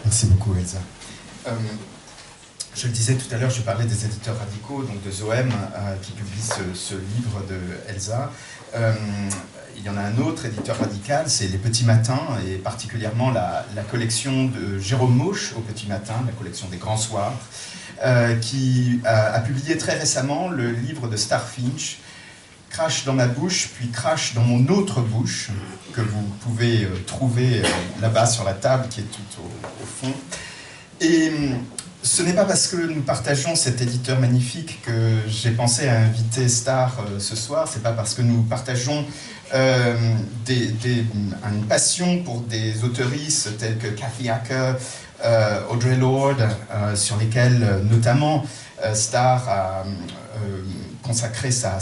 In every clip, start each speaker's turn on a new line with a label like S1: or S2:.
S1: Merci beaucoup, Elsa. Je le disais tout à l'heure, je parlais des éditeurs radicaux, donc de Zoem, qui publie ce livre de Elsa. Il y en a un autre éditeur radical, c'est Les Petits Matins, et particulièrement la collection de Jérôme Mauche au Petit Matin, la collection des Grands Soirs, qui a publié très récemment le livre de Starfinch, Crash dans ma bouche, puis Crash dans mon autre bouche, que vous pouvez trouver là-bas sur la table, qui est tout au fond. Et ce n'est pas parce que nous partageons cet éditeur magnifique que j'ai pensé à inviter Star ce soir, c'est pas parce que nous partageons une passion pour des auteurices telles que Kathy Acker, Audre Lorde, sur lesquelles notamment Star a consacré sa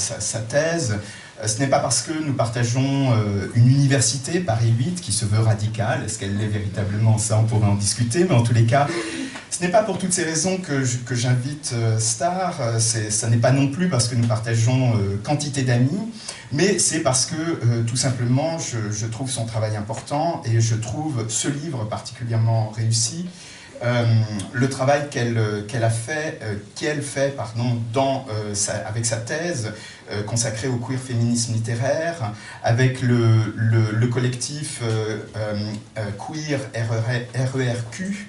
S1: thèse. Ce n'est pas parce que nous partageons une université, Paris 8, qui se veut radicale. Est-ce qu'elle l'est véritablement? Ça, on pourrait en discuter, mais en tous les cas, ce n'est pas pour toutes ces raisons que j'invite Star. Ça n'est pas non plus parce que nous partageons quantité d'amis, mais c'est parce que, tout simplement, je trouve son travail important et je trouve ce livre particulièrement réussi. Le travail qu'elle fait, avec sa thèse consacrée au queer féminisme littéraire, avec le collectif Queer RERQ,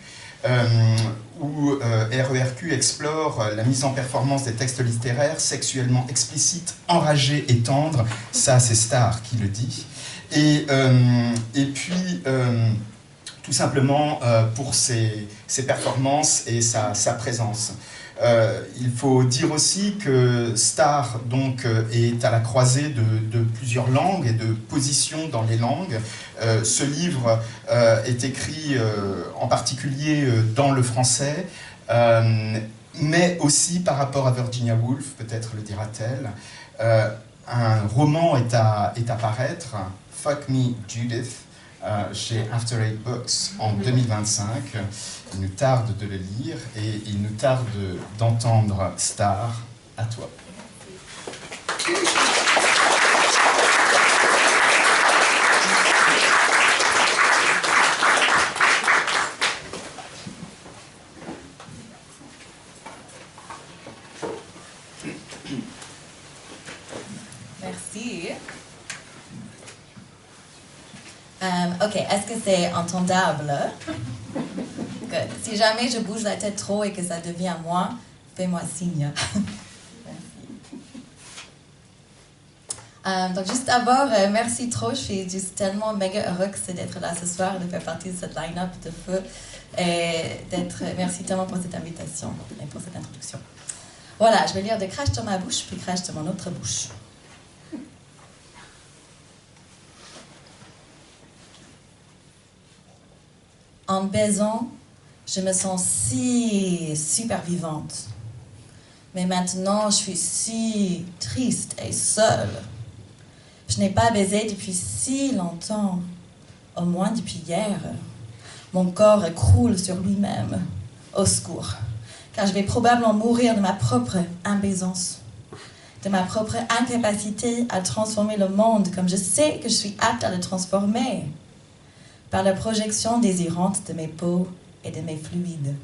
S1: où RERQ explore la mise en performance des textes littéraires sexuellement explicites, enragés et tendres. Ça, c'est Star qui le dit. Et puis, tout simplement pour ses performances et sa présence. Il faut dire aussi que Star donc, est à la croisée de plusieurs langues et de positions dans les langues. Ce livre est écrit en particulier dans le français, mais aussi par rapport à Virginia Woolf, peut-être le dira-t-elle. Un roman est à paraître, Fuck Me Judith, chez After Eight Books en 2025. Il nous tarde de le lire et il nous tarde d'entendre Star. À toi.
S2: Merci. Ok, est-ce que c'est entendable? Good. Si jamais je bouge la tête trop et que ça devient moi, fais-moi signe. Merci. Donc juste d'abord, merci trop. Je suis juste tellement méga heureuse d'être là ce soir et de faire partie de cette line-up de feu. Et merci tellement pour cette invitation et pour cette introduction. Voilà, je vais lire de Crash dans ma bouche, puis Crash dans mon autre bouche. En baisant, je me sens si super vivante. Mais maintenant, je suis si triste et seule. Je n'ai pas baisé depuis si longtemps, au moins depuis hier. Mon corps croule sur lui-même. Au secours, car je vais probablement mourir de ma propre imbaisance, de ma propre incapacité à transformer le monde comme je sais que je suis apte à le transformer, par la projection désirante de mes peaux et de mes fluides.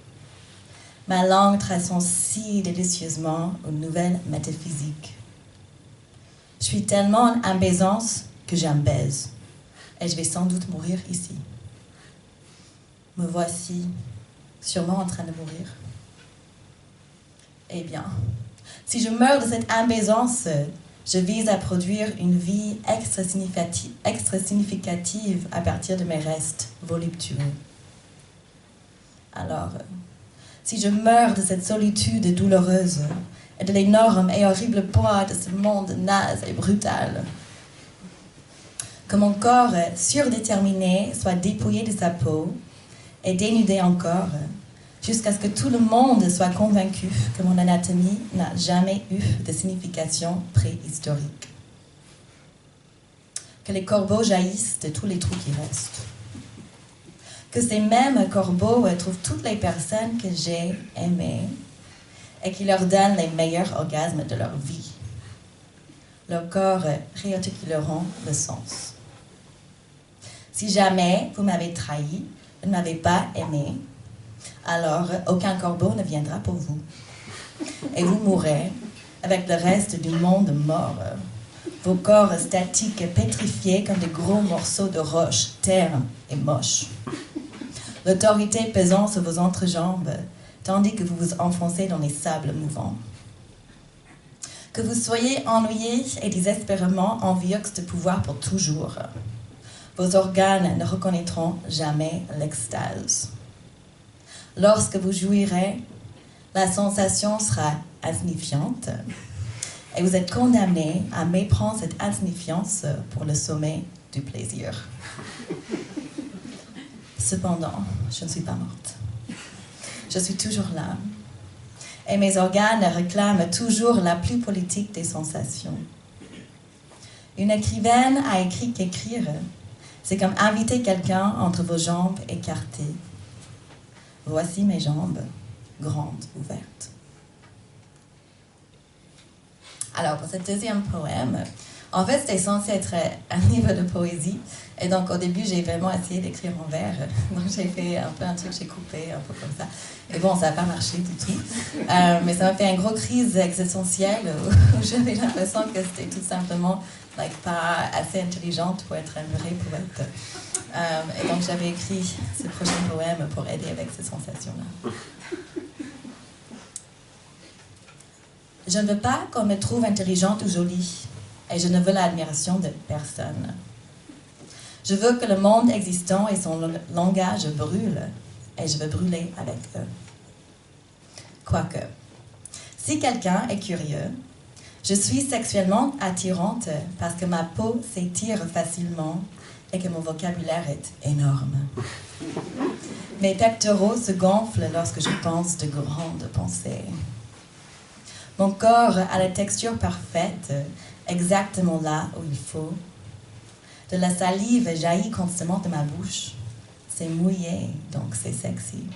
S2: Ma langue traçant si délicieusement une nouvelle métaphysique. Je suis tellement en imbaisance que j'imbaise, et je vais sans doute mourir ici. Me voici, sûrement en train de mourir. Eh bien, si je meurs de cette imbaisance, je vise à produire une vie extra significative à partir de mes restes voluptueux. Alors, si je meurs de cette solitude douloureuse et de l'énorme et horrible poids de ce monde naze et brutal, que mon corps surdéterminé soit dépouillé de sa peau et dénudé encore, jusqu'à ce que tout le monde soit convaincu que mon anatomie n'a jamais eu de signification préhistorique. Que les corbeaux jaillissent de tous les trous qui restent. Que ces mêmes corbeaux trouvent toutes les personnes que j'ai aimées et qui leur donnent les meilleurs orgasmes de leur vie. Leurs corps réarticuleront le sens. Si jamais vous m'avez trahi, vous ne m'avez pas aimé, alors aucun corbeau ne viendra pour vous. Et vous mourrez avec le reste du monde mort. Vos corps statiques pétrifiés comme de gros morceaux de roche, ternes et moches. L'autorité pesant sur vos entrejambes, tandis que vous vous enfoncez dans les sables mouvants. Que vous soyez ennuyés et désespérément envieux de pouvoir pour toujours. Vos organes ne reconnaîtront jamais l'extase. Lorsque vous jouirez, la sensation sera insignifiante et vous êtes condamné à méprendre cette insignifiance pour le sommet du plaisir. Cependant, je ne suis pas morte. Je suis toujours là. Et mes organes réclament toujours la plus politique des sensations. Une écrivaine a écrit qu'écrire, c'est comme inviter quelqu'un entre vos jambes écartées. Voici mes jambes, grandes, ouvertes. Alors, pour ce deuxième poème, en fait, c'était censé être un livre de poésie. Et donc, au début, j'ai vraiment essayé d'écrire en vers. Donc, j'ai fait un peu un truc, j'ai coupé, un peu comme ça. Et bon, ça n'a pas marché du tout. Mais ça m'a fait une grosse crise existentielle où j'avais l'impression que c'était tout simplement pas assez intelligente pour être un vrai poète. Et donc, j'avais écrit ce prochain poème pour aider avec ces sensations-là. Je ne veux pas qu'on me trouve intelligente ou jolie. Et je ne veux l'admiration de personne. Je veux que le monde existant et son langage brûlent, et je veux brûler avec eux. Quoique, si quelqu'un est curieux, je suis sexuellement attirante parce que ma peau s'étire facilement et que mon vocabulaire est énorme. Mes pectoraux se gonflent lorsque je pense de grandes pensées. Mon corps a la texture parfaite, exactement là où il faut. De la salive jaillit constamment de ma bouche. C'est mouillé, donc c'est sexy.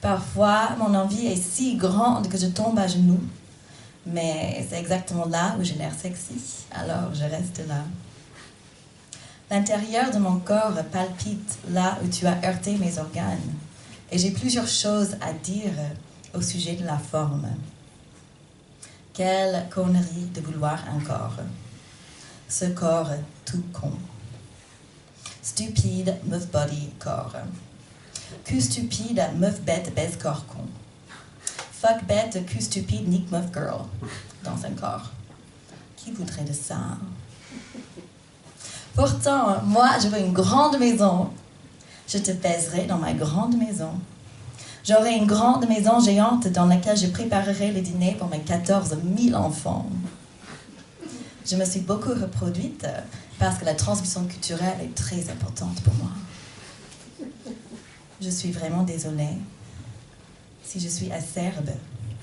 S2: Parfois, mon envie est si grande que je tombe à genoux. Mais c'est exactement là où j'ai l'air sexy, alors je reste là. L'intérieur de mon corps palpite là où tu as heurté mes organes. Et j'ai plusieurs choses à dire au sujet de la forme. Quelle connerie de vouloir un corps. Ce corps tout con. Stupide, meuf body, corps. Cul stupide, meuf bête, baise corps con. Fuck bête, cul stupide, nique meuf girl. Dans un corps. Qui voudrait de ça? Pourtant, moi, je veux une grande maison. Je te baiserai dans ma grande maison. J'aurai une grande maison géante dans laquelle je préparerai le dîner pour mes 14 000 enfants. Je me suis beaucoup reproduite parce que la transmission culturelle est très importante pour moi. Je suis vraiment désolée. Si je suis acerbe,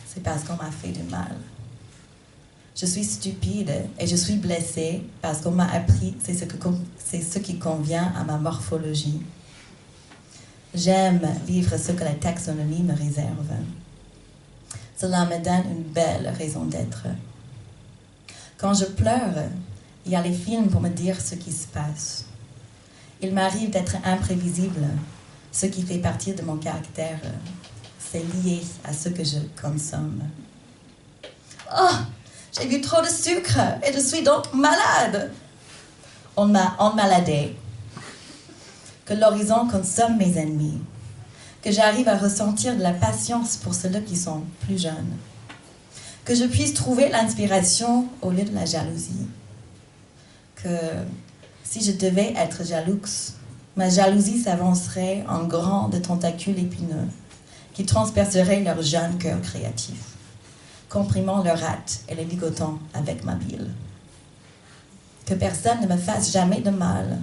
S2: c'est parce qu'on m'a fait du mal. Je suis stupide et je suis blessée parce qu'on m'a appris c'est ce qui convient à ma morphologie. J'aime vivre ce que la taxonomie me réserve. Cela me donne une belle raison d'être. Quand je pleure, il y a les films pour me dire ce qui se passe. Il m'arrive d'être imprévisible, ce qui fait partie de mon caractère. C'est lié à ce que je consomme. Oh, j'ai bu trop de sucre et je suis donc malade. On m'a emmaladée. Que l'horizon consomme mes ennemis. Que j'arrive à ressentir de la patience pour ceux qui sont plus jeunes. Que je puisse trouver l'inspiration au lieu de la jalousie. Que si je devais être jalouse, ma jalousie s'avancerait en grands tentacules épineux qui transperceraient leur jeune cœur créatif, comprimant leur hâte et les ligotant avec ma bile. Que personne ne me fasse jamais de mal.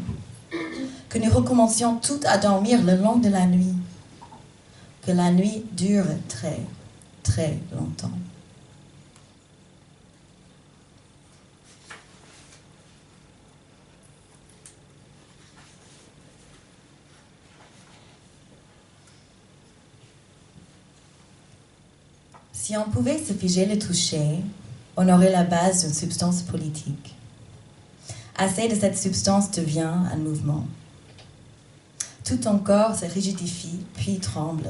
S2: Que nous recommencions toutes à dormir le long de la nuit. Que la nuit dure très, très longtemps. Si on pouvait se figer le toucher, on aurait la base d'une substance politique. Assez de cette substance devient un mouvement. Tout ton corps se rigidifie, puis tremble,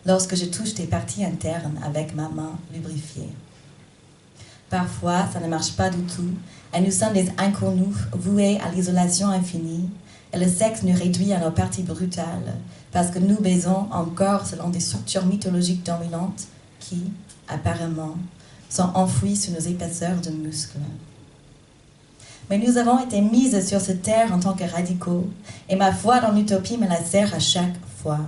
S2: lorsque je touche tes parties internes avec ma main lubrifiée. Parfois, ça ne marche pas du tout, et nous sommes des inconnus voués à l'isolation infinie, et le sexe nous réduit à nos parties brutales, parce que nous baisons encore selon des structures mythologiques dominantes qui, apparemment, sont enfouies sous nos épaisseurs de muscles. Mais nous avons été mises sur cette terre en tant que radicaux, et ma foi dans l'utopie me la sert à chaque fois.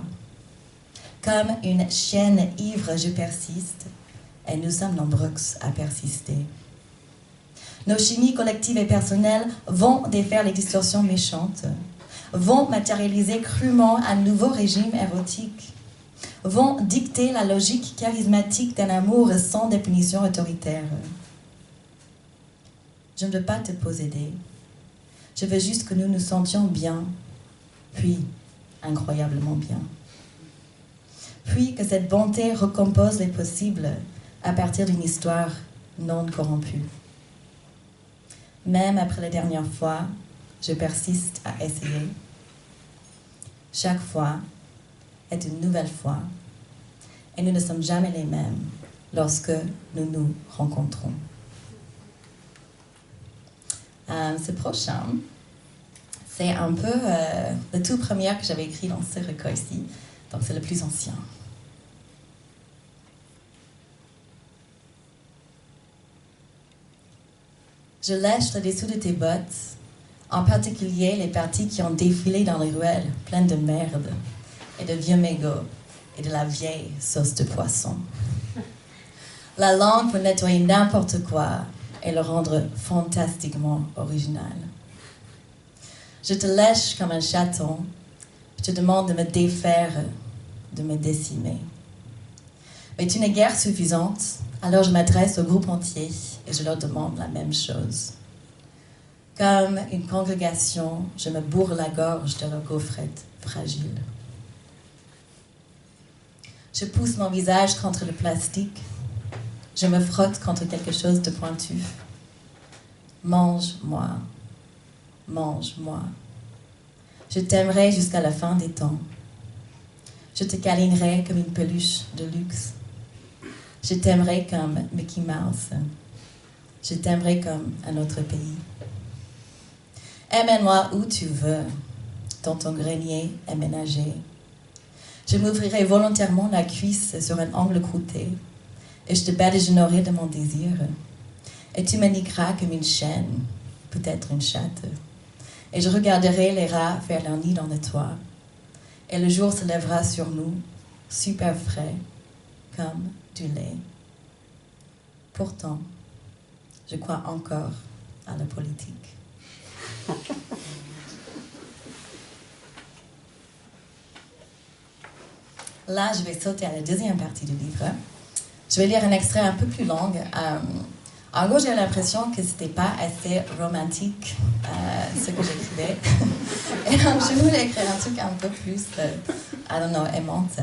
S2: Comme une chienne ivre, je persiste, et nous sommes nombreux à persister. Nos chimies collectives et personnelles vont défaire les distorsions méchantes, vont matérialiser crûment un nouveau régime érotique, vont dicter la logique charismatique d'un amour sans définition autoritaire. Je ne veux pas te posséder. Je veux juste que nous nous sentions bien, puis incroyablement bien. Puis que cette bonté recompose les possibles à partir d'une histoire non corrompue. Même après la dernière fois, je persiste à essayer. Chaque fois est une nouvelle fois, et nous ne sommes jamais les mêmes lorsque nous nous rencontrons. Ce prochain, c'est un peu le tout premier que j'avais écrit dans ce recueil-ci, donc c'est le plus ancien. Je lèche le dessous de tes bottes, en particulier les parties qui ont défilé dans les ruelles pleines de merde et de vieux mégots et de la vieille sauce de poisson. La langue pour nettoyer n'importe quoi et le rendre fantastiquement original. Je te lèche comme un chaton, je te demande de me défaire, de me décimer. Mais tu n'es guère suffisante, alors je m'adresse au groupe entier et je leur demande la même chose. Comme une congrégation, je me bourre la gorge de leur gaufrette fragile. Je pousse mon visage contre le plastique. Je me frotte contre quelque chose de pointu. Mange-moi, mange-moi. Je t'aimerai jusqu'à la fin des temps. Je te câlinerai comme une peluche de luxe. Je t'aimerai comme Mickey Mouse. Je t'aimerai comme un autre pays. Emmène-moi où tu veux, dans ton grenier aménagé. Je m'ouvrirai volontairement la cuisse sur un angle croûté et je te badigeonnerai de mon désir. Et tu me niqueras comme une chienne, peut-être une chatte. Et je regarderai les rats faire leur nid dans le toit. Et le jour se lèvera sur nous, super frais, comme du lait. Pourtant, je crois encore à la politique. Là, je vais sauter à la deuxième partie du livre. Je vais lire un extrait un peu plus long. En gros, j'ai l'impression que c'était pas assez romantique, ce que j'écrivais. Et donc, je voulais écrire un truc un peu plus, aimante.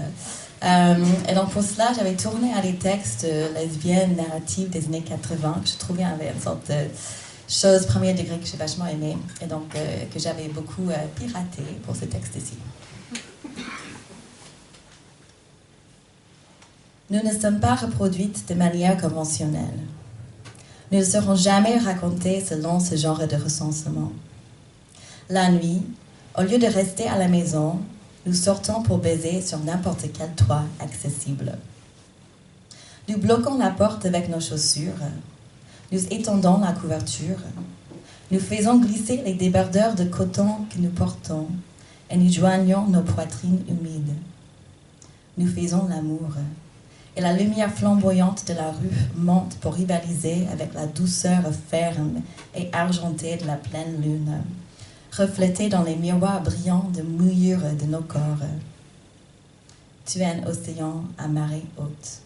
S2: Et donc, pour cela, j'avais tourné à des textes lesbiennes narratives des années 80, que je trouvais avait une sorte de chose premier degré que j'ai vachement aimé, et donc que j'avais beaucoup piraté pour ce texte-ci. Nous ne sommes pas reproduites de manière conventionnelle. Nous ne serons jamais racontées selon ce genre de recensement. La nuit, au lieu de rester à la maison, nous sortons pour baiser sur n'importe quel toit accessible. Nous bloquons la porte avec nos chaussures. Nous étendons la couverture. Nous faisons glisser les débardeurs de coton que nous portons et nous joignons nos poitrines humides. Nous faisons l'amour. Et la lumière flamboyante de la rue monte pour rivaliser avec la douceur ferme et argentée de la pleine lune, reflétée dans les miroirs brillants de mouillure de nos corps. Tu es un océan à marée haute.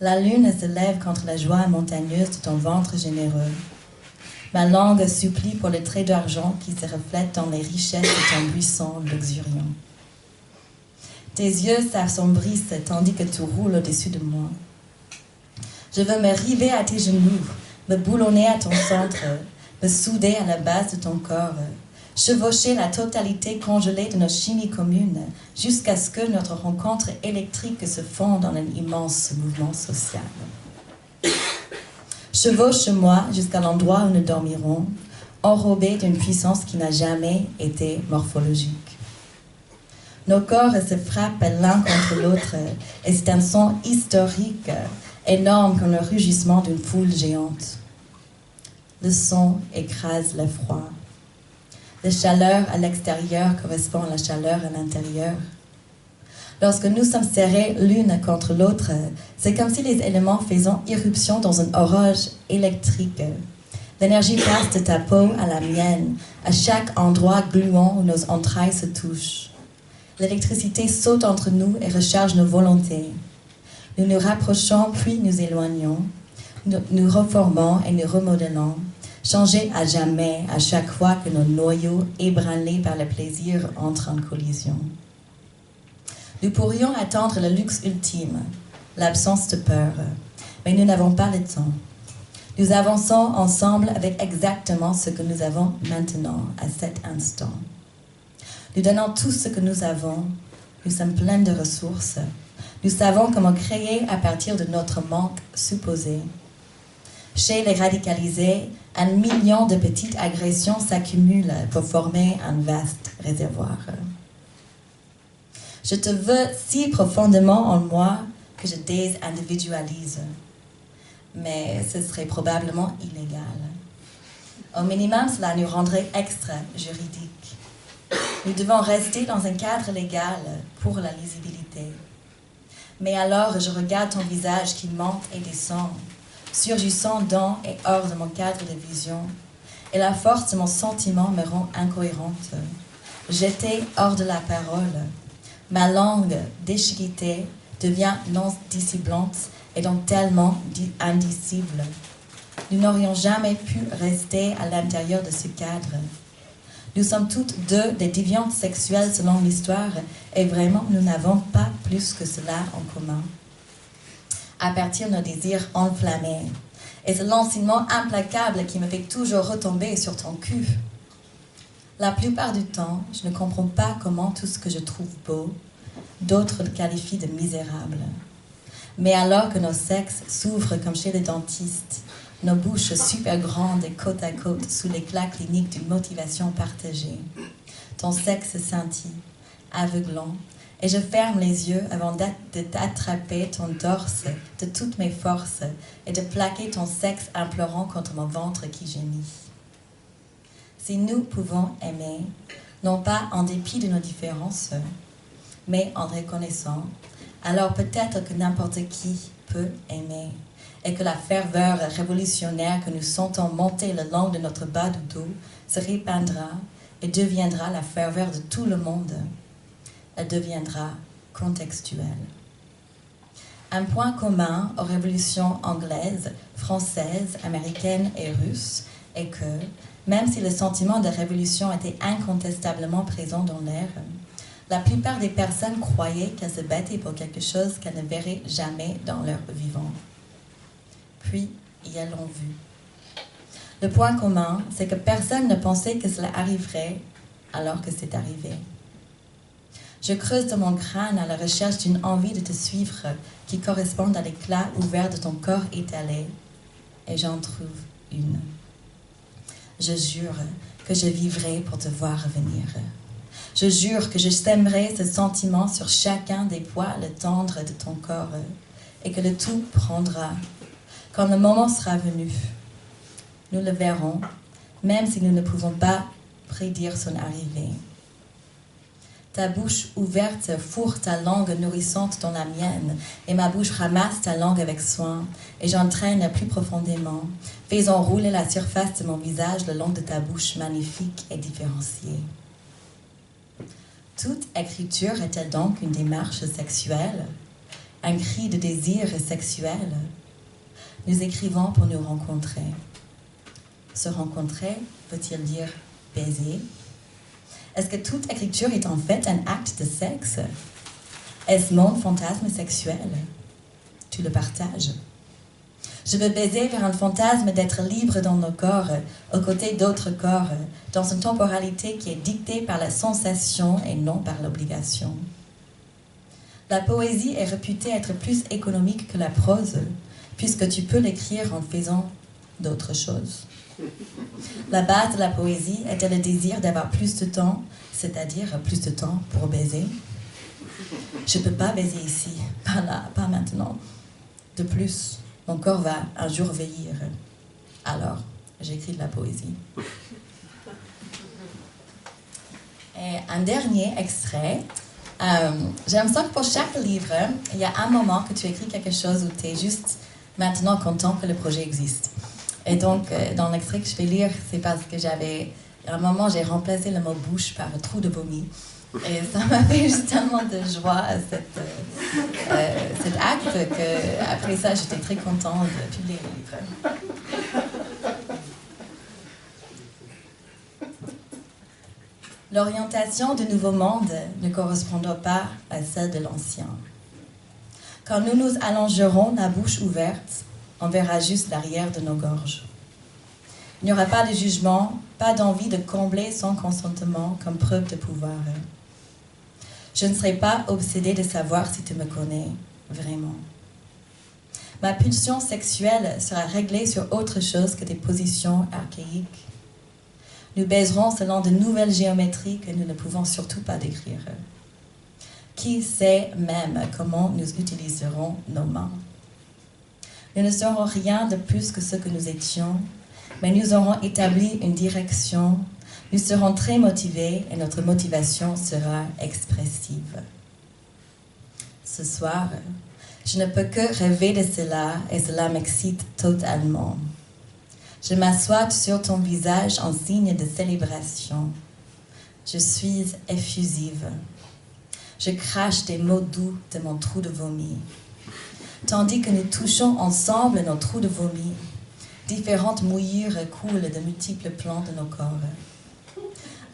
S2: La lune se lève contre la joie montagneuse de ton ventre généreux. Ma langue supplie pour le trait d'argent qui se reflète dans les richesses de ton buisson luxuriant. Tes yeux s'assombrissent tandis que tu roules au-dessus de moi. Je veux me river à tes genoux, me boulonner à ton centre, me souder à la base de ton corps, chevaucher la totalité congelée de nos chimies communes, jusqu'à ce que notre rencontre électrique se fonde en un immense mouvement social. Chevauche-moi jusqu'à l'endroit où nous dormirons, enrobés d'une puissance qui n'a jamais été morphologique. Nos corps se frappent l'un contre l'autre, et c'est un son historique, énorme comme le rugissement d'une foule géante. Le son écrase le froid. La chaleur à l'extérieur correspond à la chaleur à l'intérieur. Lorsque nous sommes serrés l'une contre l'autre, c'est comme si les éléments faisaient irruption dans une horloge électrique. L'énergie passe de ta peau à la mienne, à chaque endroit gluant où nos entrailles se touchent. L'électricité saute entre nous et recharge nos volontés. Nous nous rapprochons puis nous éloignons. Nous reformons et nous remodelons, changés à jamais à chaque fois que nos noyaux, ébranlés par le plaisir, entrent en collision. Nous pourrions attendre le luxe ultime, l'absence de peur, mais nous n'avons pas le temps. Nous avançons ensemble avec exactement ce que nous avons maintenant, à cet instant. Nous donnons tout ce que nous avons. Nous sommes pleins de ressources. Nous savons comment créer à partir de notre manque supposé. Chez les radicalisés, 1 million de petites agressions s'accumulent pour former un vaste réservoir. Je te veux si profondément en moi que je désindividualise. Mais ce serait probablement illégal. Au minimum, cela nous rendrait extra-juridique. Nous devons rester dans un cadre légal pour la lisibilité. Mais alors, je regarde ton visage qui monte et descend, surgissant dans et hors de mon cadre de vision, et la force de mon sentiment me rend incohérente. Jetée hors de la parole, ma langue déchiquetée devient non disciplante et donc tellement indicible. Nous n'aurions jamais pu rester à l'intérieur de ce cadre. Nous sommes toutes deux des déviantes sexuelles selon l'histoire, et vraiment, nous n'avons pas plus que cela en commun. À partir de nos désirs enflammés, et c'est l'enseignement implacable qui me fait toujours retomber sur ton cul. La plupart du temps, je ne comprends pas comment tout ce que je trouve beau, d'autres le qualifient de misérable. Mais alors que nos sexes s'ouvrent comme chez les dentistes, nos bouches super grandes et côte à côte sous l'éclat clinique d'une motivation partagée. Ton sexe scintille, aveuglant, et je ferme les yeux avant de t'attraper ton torse de toutes mes forces et de plaquer ton sexe implorant contre mon ventre qui gémit. Si nous pouvons aimer, non pas en dépit de nos différences, mais en reconnaissant, alors peut-être que n'importe qui peut aimer, et que la ferveur révolutionnaire que nous sentons monter le long de notre bas du dos se répandra et deviendra la ferveur de tout le monde. Elle deviendra contextuelle. Un point commun aux révolutions anglaises, françaises, américaines et russes est que, même si le sentiment de révolution était incontestablement présent dans l'air, la plupart des personnes croyaient qu'elles se battaient pour quelque chose qu'elles ne verraient jamais dans leur vivant. Puis, elles l'ont vu. Le point commun, c'est que personne ne pensait que cela arriverait alors que c'est arrivé. Je creuse dans mon crâne à la recherche d'une envie de te suivre qui corresponde à l'éclat ouvert de ton corps étalé, et j'en trouve une. Je jure que je vivrai pour te voir revenir. Je jure que je sèmerai ce sentiment sur chacun des poils tendres de ton corps, et que le tout prendra. Quand le moment sera venu, nous le verrons, même si nous ne pouvons pas prédire son arrivée. Ta bouche ouverte fourre ta langue nourrissante dans la mienne, et ma bouche ramasse ta langue avec soin, et j'entraîne plus profondément, faisant rouler la surface de mon visage le long de ta bouche magnifique et différenciée. Toute écriture est-elle donc une démarche sexuelle, un cri de désir sexuel? Nous écrivons pour nous rencontrer. Se rencontrer veut-il dire baiser? Est-ce que toute écriture est en fait un acte de sexe? Est-ce mon fantasme sexuel? Tu le partages? Je veux baiser vers un fantasme d'être libre dans nos corps, aux côtés d'autres corps, dans une temporalité qui est dictée par la sensation et non par l'obligation. La poésie est réputée être plus économique que la prose, puisque tu peux l'écrire en faisant d'autres choses. La base de la poésie était le désir d'avoir plus de temps, c'est-à-dire plus de temps pour baiser. Je ne peux pas baiser ici, pas là, pas maintenant. De plus, mon corps va un jour vieillir. Alors, j'écris de la poésie. Et un dernier extrait. J'ai l'impression que pour chaque livre, il y a un moment que tu écris quelque chose où tu es juste maintenant content que le projet existe. Et donc, dans l'extrait que je vais lire, c'est parce que à un moment, j'ai remplacé le mot bouche par trou de vomi. Et ça m'a fait juste tellement de joie, cet acte, qu'après ça, j'étais très contente de publier le livre. L'orientation du nouveau monde ne correspondra pas à celle de l'ancien. Quand nous nous allongerons la bouche ouverte, on verra juste l'arrière de nos gorges. Il n'y aura pas de jugement, pas d'envie de combler son consentement comme preuve de pouvoir. Je ne serai pas obsédée de savoir si tu me connais vraiment. Ma pulsion sexuelle sera réglée sur autre chose que des positions archaïques. Nous baiserons selon de nouvelles géométries que nous ne pouvons surtout pas décrire. Qui sait même comment nous utiliserons nos mains? Nous ne serons rien de plus que ce que nous étions, mais nous aurons établi une direction. Nous serons très motivés et notre motivation sera expressive. Ce soir, je ne peux que rêver de cela et cela m'excite totalement. Je m'assois sur ton visage en signe de célébration. Je suis effusive. Je crache des mots doux de mon trou de vomi. Tandis que nous touchons ensemble nos trous de vomi, différentes mouillures coulent de multiples plans de nos corps.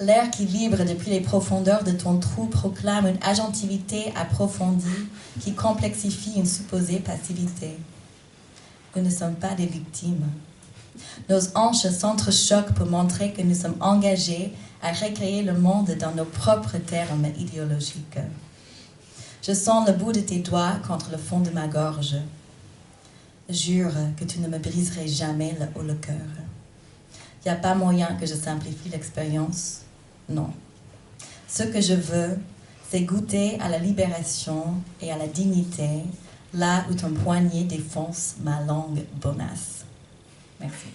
S2: L'air qui vibre depuis les profondeurs de ton trou proclame une agentivité approfondie qui complexifie une supposée passivité. Nous ne sommes pas des victimes. Nos hanches s'entrechoquent pour montrer que nous sommes engagés à recréer le monde dans nos propres termes idéologiques. Je sens le bout de tes doigts contre le fond de ma gorge. Jure que tu ne me briserais jamais le cœur. Il n'y a pas moyen que je simplifie l'expérience. Non. Ce que je veux, c'est goûter à la libération et à la dignité, là où ton poignet défonce ma langue bonasse. Merci.